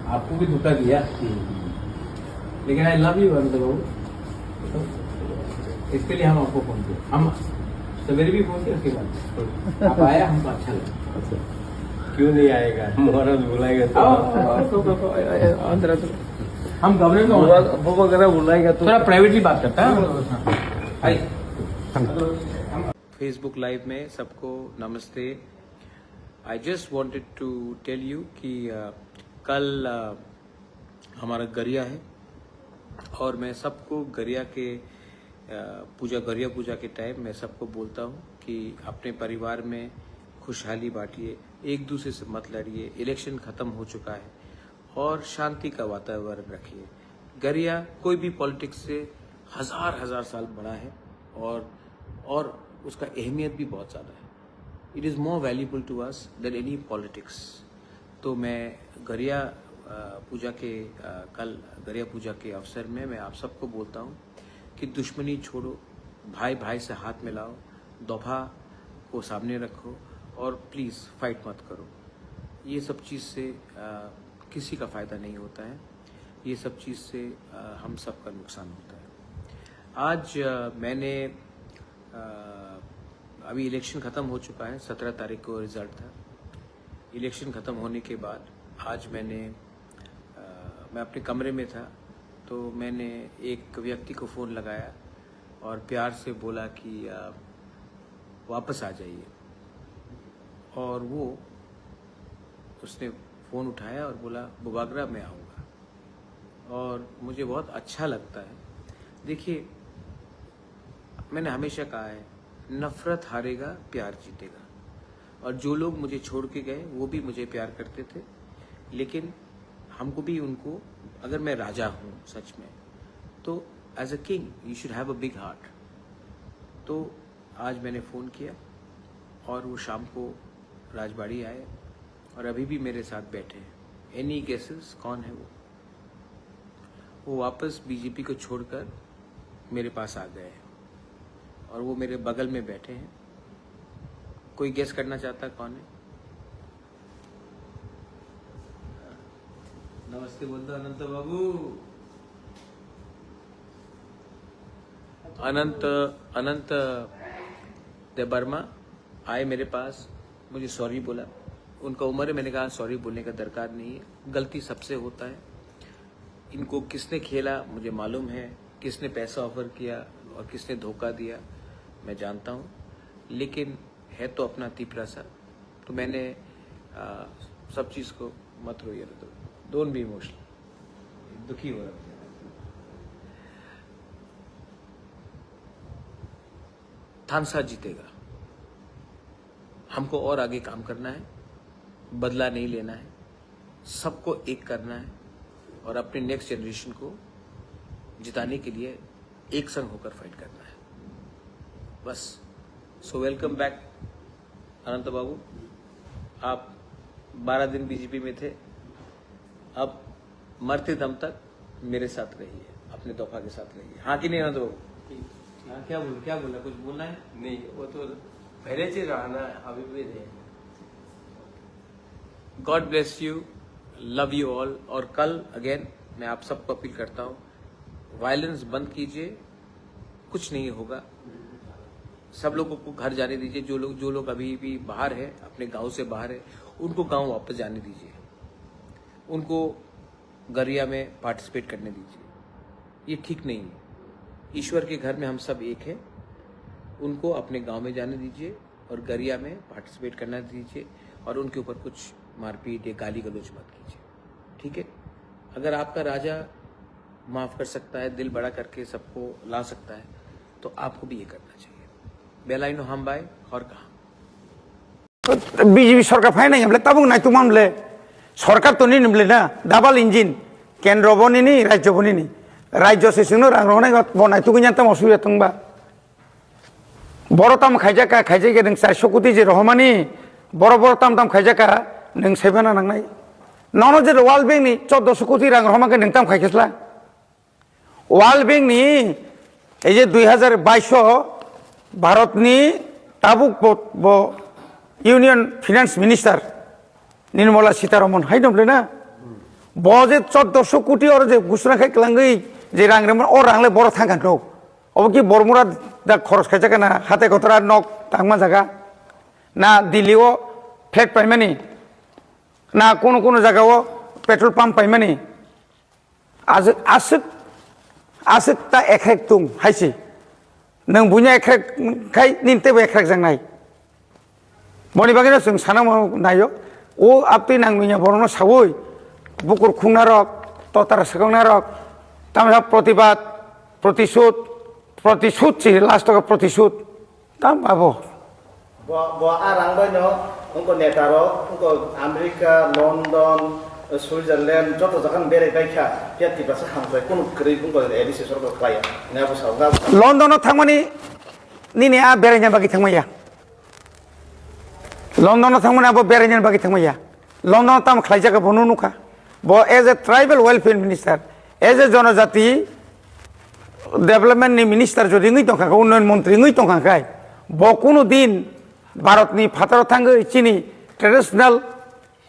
आपको भी धोखा दिया, लेकिन आई लव यू अनंत बाबू। तो इसके लिए हम आपको फोन किए, हम सवेरे भी फोन किया, उसके बाद आप आया, हमको अच्छा लगा। क्यों नहीं आएगा, महाराज बुलाएगा तो हम गवर्नर वो वगैरह बुलाएगा तो थोड़ा प्राइवेटली बात करता है। आइए। फेसबुक लाइव में सबको नमस्ते। I just wanted to tell you कि कल हमारा गरिया है और मैं सबको गरिया के गरिया पूजा के टाइम मैं सबको बोलता हूँ कि अपने परिवार में खुशहाली बांटिए, एक दूसरे से मत लड़िए, इलेक्शन खत्म हो चुका है और शांति का वातावरण रखिए। गरिया कोई भी पॉलिटिक्स से हजार साल बड़ा है और उसका अहमियत भी बहुत ज़्यादा है। It is more valuable to us than any politics. तो मैं गरिया पूजा के कल गरिया पूजा के अवसर में मैं आप सबको बोलता हूँ कि दुश्मनी छोड़ो, भाई भाई से हाथ मिलाओ, दोफा को सामने रखो और प्लीज़ फाइट मत करो। ये सब चीज़ से किसी का फ़ायदा नहीं होता है, ये सब चीज़ से हम सब का नुकसान होता है। आज मैंने अभी इलेक्शन ख़त्म हो चुका है, 17 तारीख को रिज़ल्ट था। इलेक्शन ख़त्म होने के बाद आज मैं अपने कमरे में था तो मैंने एक व्यक्ति को फ़ोन लगाया और प्यार से बोला कि वापस आ जाइए, और उसने फ़ोन उठाया और बोला बुबागरा मैं आऊँगा, और मुझे बहुत अच्छा लगता है। देखिए, मैंने हमेशा कहा है नफ़रत हारेगा, प्यार जीतेगा, और जो लोग मुझे छोड़ के गए वो भी मुझे प्यार करते थे, लेकिन हमको भी उनको, अगर मैं राजा हूँ सच में तो as a king you should have a big heart. तो आज मैंने फ़ोन किया और वो शाम को राजबाड़ी आए और अभी भी मेरे साथ बैठे हैं। एनी गेसेस कौन है वो वापस बीजेपी को छोड़कर मेरे पास आ गए हैं और वो मेरे बगल में बैठे हैं। कोई गेस करना चाहता कौन है? नमस्ते बोल दो अनंत बाबू। अनंत देवर्मा आए मेरे पास, मुझे सॉरी बोला। उनका उम्र है, मैंने कहा सॉरी बोलने का दरकार नहीं है, गलती सबसे होता है। इनको किसने खेला मुझे मालूम है, किसने पैसा ऑफर किया और किसने धोखा दिया मैं जानता हूँ, लेकिन है तो अपना तीपरा सा। तो मैंने सब चीज़ को मत रोइए, डोंट बी इमोशनल, दुखी हो रहा है। थानसा जीतेगा। हमको और आगे काम करना है, बदला नहीं लेना है, सबको एक करना है और अपने नेक्स्ट जनरेशन को जिताने के लिए एक संग होकर फाइट करना है, बस। सो वेलकम बैक अनंत बाबू। आप 12 दिन बीजेपी में थे, अब मरते दम तक मेरे साथ रहिए, अपने तोहफा के साथ रहिए। हाँ कि नहीं अनंत बाबू? हाँ, क्या बोलना, कुछ बोलना है? नहीं, वो तो पहले से रहना अभी भी नहीं। God bless you, love you all. और कल अगेन मैं आप सबको अपील करता हूँ, वायलेंस बंद कीजिए, कुछ नहीं होगा। सब लोगों को घर जाने दीजिए, जो लोग अभी भी बाहर है, अपने गांव से बाहर है, उनको गांव वापस जाने दीजिए, उनको गरिया में पार्टिसिपेट करने दीजिए। ये ठीक नहीं है। ईश्वर के घर में हम सब एक हैं, उनको अपने गांव में जाने दीजिए और गरिया में पार्टिसिपेट करना दीजिए, और उनके ऊपर कुछ मारपीट या गाली गलौज मत कीजिए, ठीक है? अगर आपका राजा माफ़ कर सकता है, दिल बड़ा करके सबको ला सकता है, तो आपको भी ये करना चाहिए। बेलाइनो हम बाय और कहा बीजेपी सरकार फाइ नहीं हमले तब नाय तुम हमले सरकार तो नहीं हमले ना डाबल इंजिन केंद्र बनी नहीं राज्य बनी नहीं राज्य से सिंह रंग रोने का बनाई तू किन्हें तम असुविधा तुम बा बड़ो तम खाइजा के नों 400 कोटी जे रहमानी बड़ो तम खाइजा का नों सेबना नांगनाय नौनो जे वर्ल्ड बैंक नि 1400 कोटी रंग रहमा के नों तम खाइखेसला वर्ल्ड बैंक नि ए जे 2022 भारतनि ताबुक union finance minister Nirmala Sitharaman हाय नमले ना बजे 1400 कोटी और जे घुसना खाई कलंगई जे रांग्रेमन और रांगले बड़ थांगान नो अब कि बरमुरा दा खरस खाइजाका ना हाते गतरा नक थांगमा जागा ना दिल्लीओ फ्लैट पाइमानी ना कोनो जागाओ पेट्रोल पंप पाइमानी आज आसुक ता एख्रेक तुम हाइसी नों बुnya एख्रेक खाय निनतेबो एख्रेक जांनाय मनि बागैनो जों साना नायो ओ आपति नांमिया बरनो सावै बुकुर खुंना रक ततार सगंना रक तामहा प्रतिबाद प्रतिशोध छि लास्ट का प्रतिशोध ताम बाबो bo arang bai no ungko netaro ungko Amerika London Switzerland joto jakan bere baikha piati basa hambai kono kri ungko edisi sorgo klaya ngabu saw London थांमानि निने आ बेरायनो बागै थांमाया London थांमानि आबो बेरायनो बागै थांमाया London ताम खलाइजाका बनु नुखा bo as a tribal welfare minister as a जनजाति development नि minister जदि ngै तंखा उन्नयन मंत्री ngै तंखा खाय bo कोनो दिन भारतनि फाताराव थांगो चिनि ट्रेडिशनल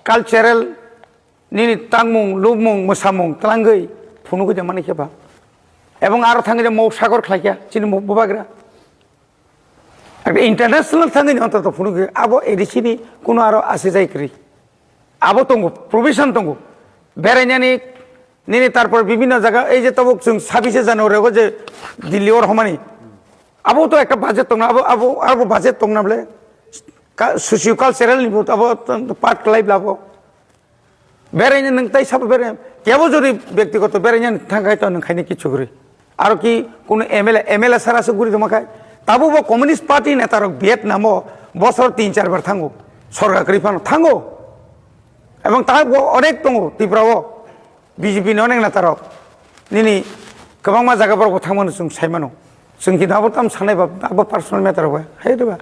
कालचारेल निनि तांमुं लुमुं मोसामुं तलांगै फुनुगै जमानि खेबा एवं आरो थांगै मौ सागर खलाइया चिनि मौ बबाग्रा इंटरनेशनल थांगै अन्तत फुनुगै आबो एडिसिनि कोनो आरो आसे जायक्रि आबो तंगो प्रोविजन तंगो बेरायनानि निनि तारपर विभिन्न जायगा এই যে তবক जों 26 জানুয়ারিयाव যে दिल्ली और हमानि आबो तो एक बाजेट दं आबो बाजेट दं नाबले सोशियो कालचारेल नि आबो पार्ट लाइफ लाबो बेरायनो नों ताइ सब बेराय केबो जदि व्यक्तिगत बेरायनो थांगाय त नों खायनि किछु गरि आरो कि कोन एमएलए सारासो गुरि दमाखाय ताबो बो कम्युनिस्ट पार्टी नेतार ভিয়েতনামो বছর 3-4 বার थांगो सरकारनि फान थांगो এবং তা অনেক दङ ত্রিপুরাও বিজেপি नि अनेक नेतार निनि गोबां मा जायगाफोराव थांमोन जों सायमानो जों कि दाबो ताम सानाय दाबो पार्सनेल मेटार हाय देबा